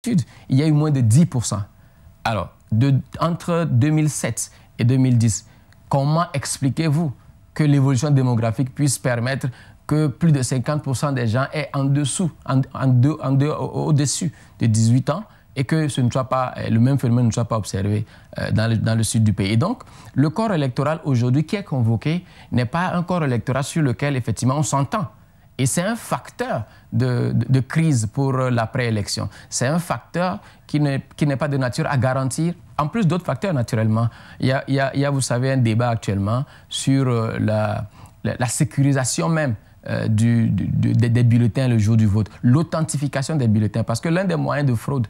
il y a eu moins de 10%. Alors, entre 2007 et 2010, comment expliquez-vous que l'évolution démographique puisse permettre que plus de 50% des gens aient au-dessus de 18 ans et que ce ne soit pas, le même phénomène ne soit pas observé dans le sud du pays. Et donc, le corps électoral aujourd'hui qui est convoqué n'est pas un corps électoral sur lequel, effectivement, on s'entend. Et c'est un facteur de crise pour l'après-élection. C'est un facteur qui n'est pas de nature à garantir, en plus d'autres facteurs naturellement. Il y a, vous savez, un débat actuellement sur la sécurisation même des bulletins le jour du vote, l'authentification des bulletins. Parce que l'un des moyens de fraude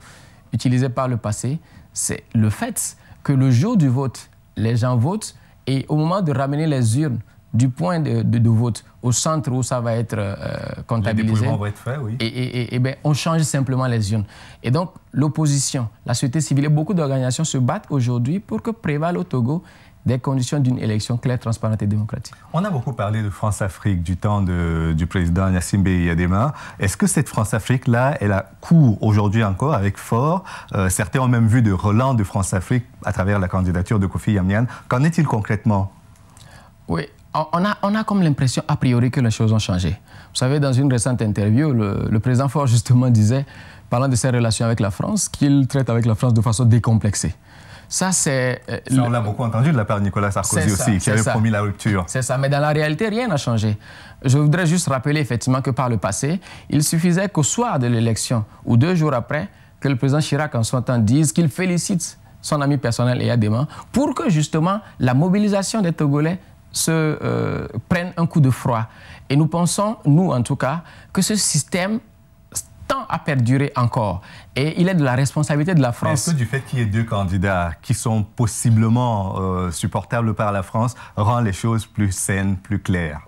utilisés par le passé, c'est le fait que le jour du vote, les gens votent et au moment de ramener les urnes du point de vote au centre où ça va être comptabilisé, les dépouillements vont être faits, oui. Et bien, on change simplement les urnes. Et donc, l'opposition, la société civile et beaucoup d'organisations se battent aujourd'hui pour que prévalent au Togo des conditions d'une élection claire, transparente et démocratique. On a beaucoup parlé de France-Afrique du temps du président Gnassingbé Eyadema. Est-ce que cette France-Afrique-là, elle a cours aujourd'hui encore avec fort? Certains ont même vu de relents de France-Afrique à travers la candidature de Kofi Yamyan. Qu'en est-il concrètement? Oui. On a comme l'impression, a priori, que les choses ont changé. Vous savez, dans une récente interview, le président Faure, justement, disait, parlant de ses relations avec la France, qu'il traite avec la France de façon décomplexée. Ça, c'est... on l'a beaucoup entendu de la part de Nicolas Sarkozy aussi, qui avait promis la rupture. C'est ça, mais dans la réalité, rien n'a changé. Je voudrais juste rappeler, effectivement, que par le passé, il suffisait qu'au soir de l'élection, ou 2 jours après, que le président Chirac, en son temps, dise qu'il félicite son ami personnel Eyadema pour que, justement, la mobilisation des Togolais prennent un coup de froid. Et nous pensons, nous en tout cas, que ce système tend à perdurer encore. Et il est de la responsabilité de la France. Est-ce que du fait qu'il y ait 2 candidats qui sont possiblement supportables par la France rend les choses plus saines, plus claires?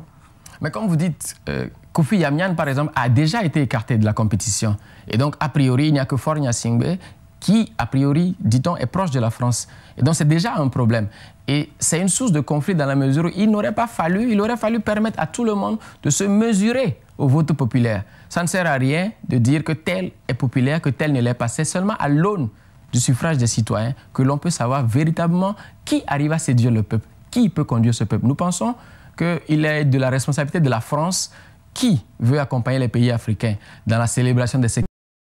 Mais comme vous dites, Kofi Yamyan, par exemple, a déjà été écarté de la compétition. Et donc, a priori, il n'y a que Faure Gnassingbé qui, a priori, dit-on, est proche de la France. Et donc, c'est déjà un problème. Et c'est une source de conflit dans la mesure où il aurait fallu permettre à tout le monde de se mesurer au vote populaire. Ça ne sert à rien de dire que tel est populaire, que tel ne l'est pas. C'est seulement à l'aune du suffrage des citoyens que l'on peut savoir véritablement qui arrive à séduire le peuple, qui peut conduire ce peuple. Nous pensons qu'il est de la responsabilité de la France qui veut accompagner les pays africains dans la célébration de ces